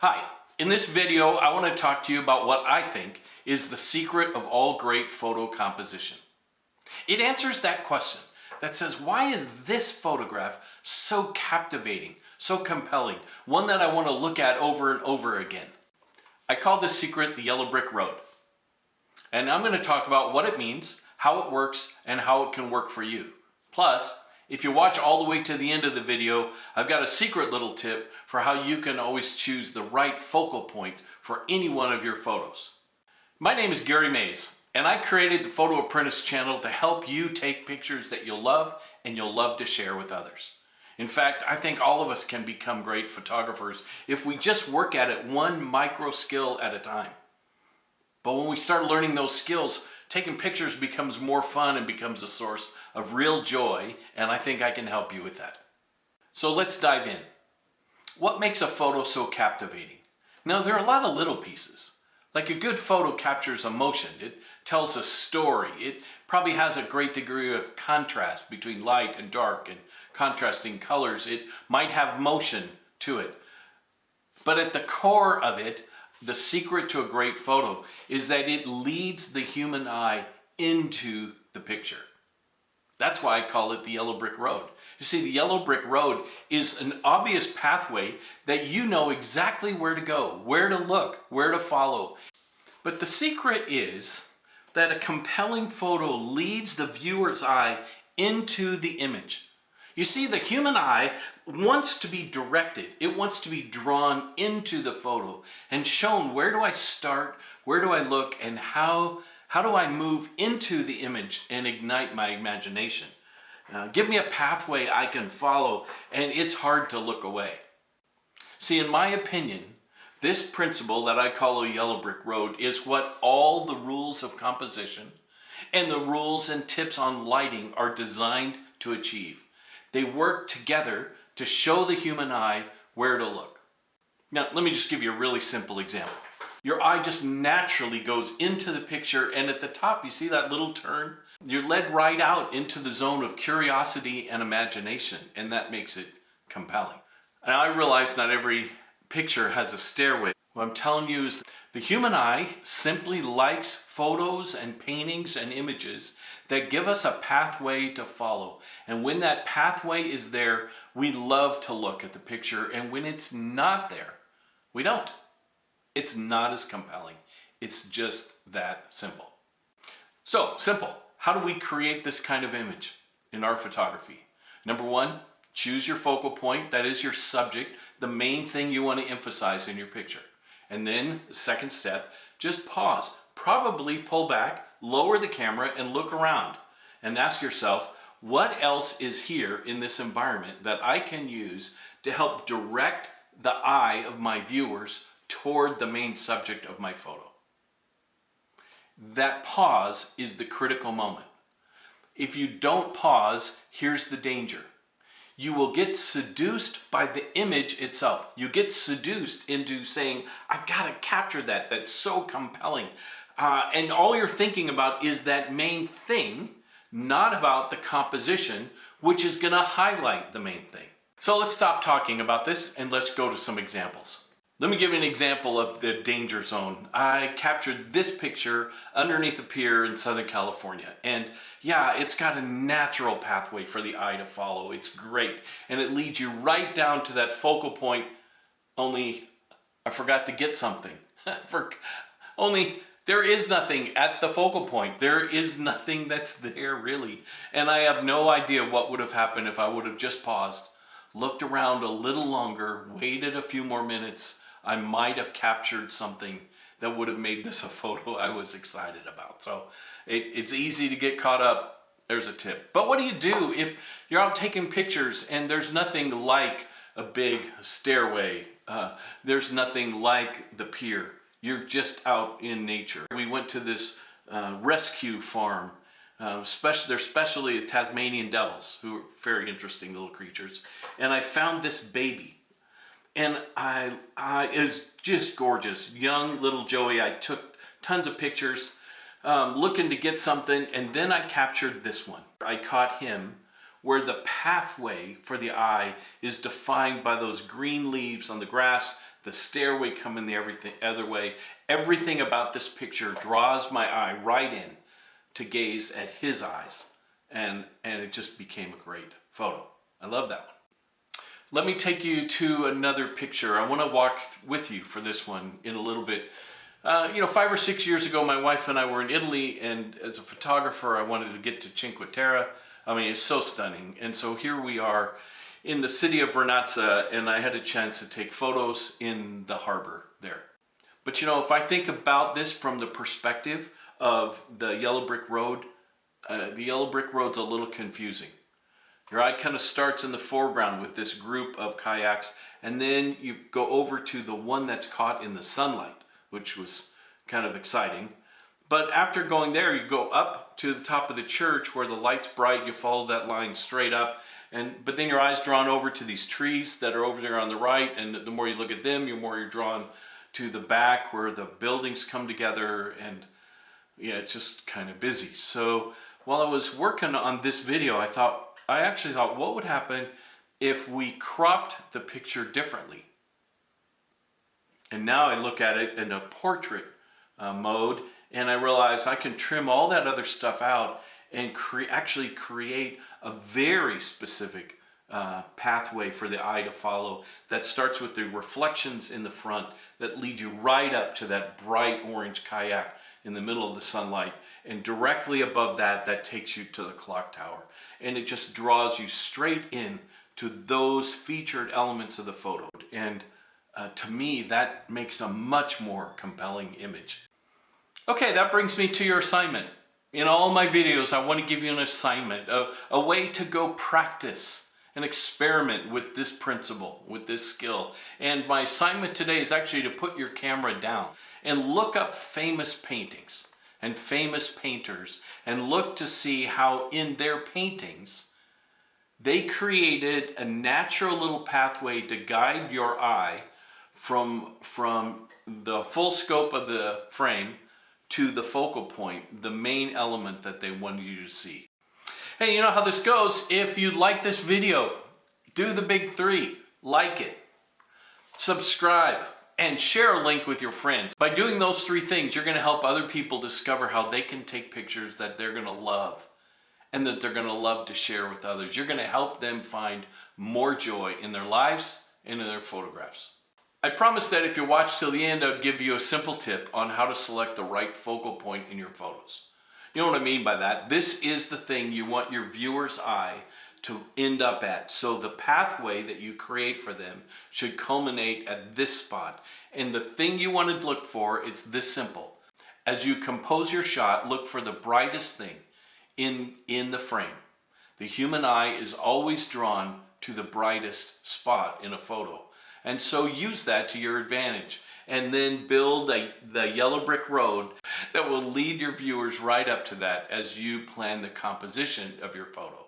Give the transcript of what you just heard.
Hi, in this video I want to talk to you about what I think is the secret of all great photo composition. It answers that question that says, why is this photograph so captivating, so compelling, one that I want to look at over and over again? I call this secret the yellow brick road. And I'm going to talk about what it means, how it works, and how it can work for you. Plus, if you watch all the way to the end of the video, I've got a secret little tip for how you can always choose the right focal point for any one of your photos. My name is Gary Mays, and I created the PhotoApprentice channel to help you take pictures that you'll love and you'll love to share with others. In fact, I think all of us can become great photographers if we just work at it one micro skill at a time. But when we start learning those skills, taking pictures becomes more fun and becomes a source of real joy, and I think I can help you with that. So let's dive in. What makes a photo so captivating? Now, there are a lot of little pieces. Like a good photo captures emotion. It tells a story. It probably has a great degree of contrast between light and dark and contrasting colors. It might have motion to it. But at the core of it, the secret to a great photo is that it leads the human eye into the picture. That's why I call it the yellow brick road. You see, the yellow brick road is an obvious pathway that you know exactly where to go, where to look, where to follow. But the secret is that a compelling photo leads the viewer's eye into the image. You see, the human eye wants to be directed. It wants to be drawn into the photo and shown, where do I start, where do I look, and how do I move into the image and ignite my imagination? Give me a pathway I can follow, and it's hard to look away. See, in my opinion, this principle that I call a yellow brick road is what all the rules of composition and the rules and tips on lighting are designed to achieve. They work together to show the human eye where to look. Now, let me just give you a really simple example. Your eye just naturally goes into the picture, and at the top, you see that little turn? You're led right out into the zone of curiosity and imagination, and that makes it compelling. Now, I realize not every picture has a stairway. What I'm telling you is the human eye simply likes photos and paintings and images that give us a pathway to follow. And when that pathway is there, we love to look at the picture. And when it's not there, we don't. It's not as compelling. It's just that simple. So, simple. How do we create this kind of image in our photography? Number one, choose your focal point. That is your subject, the main thing you want to emphasize in your picture. And then, the second step, just pause. Probably pull back, lower the camera, and look around. And ask yourself, what else is here in this environment that I can use to help direct the eye of my viewers toward the main subject of my photo? That pause is the critical moment. If you don't pause, here's the danger. You will get seduced by the image itself. You get seduced into saying, I've got to capture that. That's so compelling. And all you're thinking about is that main thing, not about the composition, which is going to highlight the main thing. So let's stop talking about this and let's go to some examples. Let me give you an example of the danger zone. I captured this picture underneath a pier in Southern California. And yeah, it's got a natural pathway for the eye to follow. It's great. And it leads you right down to that focal point. Only I forgot to get something. Only there is nothing at the focal point. There is nothing that's there really. And I have no idea what would have happened if I would have just paused, looked around a little longer, waited a few more minutes. I might have captured something that would have made this a photo I was excited about. So it's easy to get caught up. There's a tip. But what do you do if you're out taking pictures and there's nothing like a big stairway? There's nothing like the pier. You're just out in nature. We went to this rescue farm. They're especially Tasmanian devils, who are very interesting little creatures. And I found this baby. And is just gorgeous. Young little Joey. I took tons of pictures looking to get something, and then I captured this one. I caught him where the pathway for the eye is defined by those green leaves on the grass the stairway coming the other way. Everything about this picture draws my eye right in to gaze at his eyes. And it just became a great photo. I love that one. Let me take you to another picture. I want to walk with you for this one in a little bit. 5 or 6 years ago, my wife and I were in Italy, and as a photographer, I wanted to get to Cinque Terre. I mean, it's so stunning. And so here we are in the city of Vernazza, and I had a chance to take photos in the harbor there. But if I think about this from the perspective of the yellow brick road, the yellow brick road's a little confusing. Your eye kind of starts in the foreground with this group of kayaks, and then you go over to the one that's caught in the sunlight, which was kind of exciting. But after going there, you go up to the top of the church where the light's bright. You follow that line straight up, but then your eye's drawn over to these trees that are over there on the right, and the more you look at them, the more you're drawn to the back where the buildings come together, and it's just kind of busy. So while I was working on this video, I actually thought, what would happen if we cropped the picture differently? And now I look at it in a portrait mode, and I realize I can trim all that other stuff out and actually create a very specific pathway for the eye to follow that starts with the reflections in the front that lead you right up to that bright orange kayak in the middle of the sunlight, and directly above that takes you to the clock tower, and it just draws you straight in to those featured elements of the photo. And to me, that makes a much more compelling image. Okay, that brings me to your assignment. In all my videos, I want to give you an assignment, a way to go practice and experiment with this principle, with this skill. And my assignment today is actually to put your camera down and look up famous paintings and famous painters and look to see how in their paintings they created a natural little pathway to guide your eye from the full scope of the frame to the focal point, the main element that they wanted you to see. Hey, you know how this goes. If you like this video, do the big three. Like it, subscribe, and share a link with your friends. By doing those three things, you're going to help other people discover how they can take pictures that they're going to love and that they're going to love to share with others. You're going to help them find more joy in their lives and in their photographs. I promised that if you watch till the end, I'd give you a simple tip on how to select the right focal point in your photos. You know what I mean by that? This is the thing you want your viewer's eye to end up at. So the pathway that you create for them should culminate at this spot. And the thing you want to look for, it's this simple. As you compose your shot, look for the brightest thing in the frame. The human eye is always drawn to the brightest spot in a photo. And so use that to your advantage, and then build the yellow brick road that will lead your viewers right up to that as you plan the composition of your photo.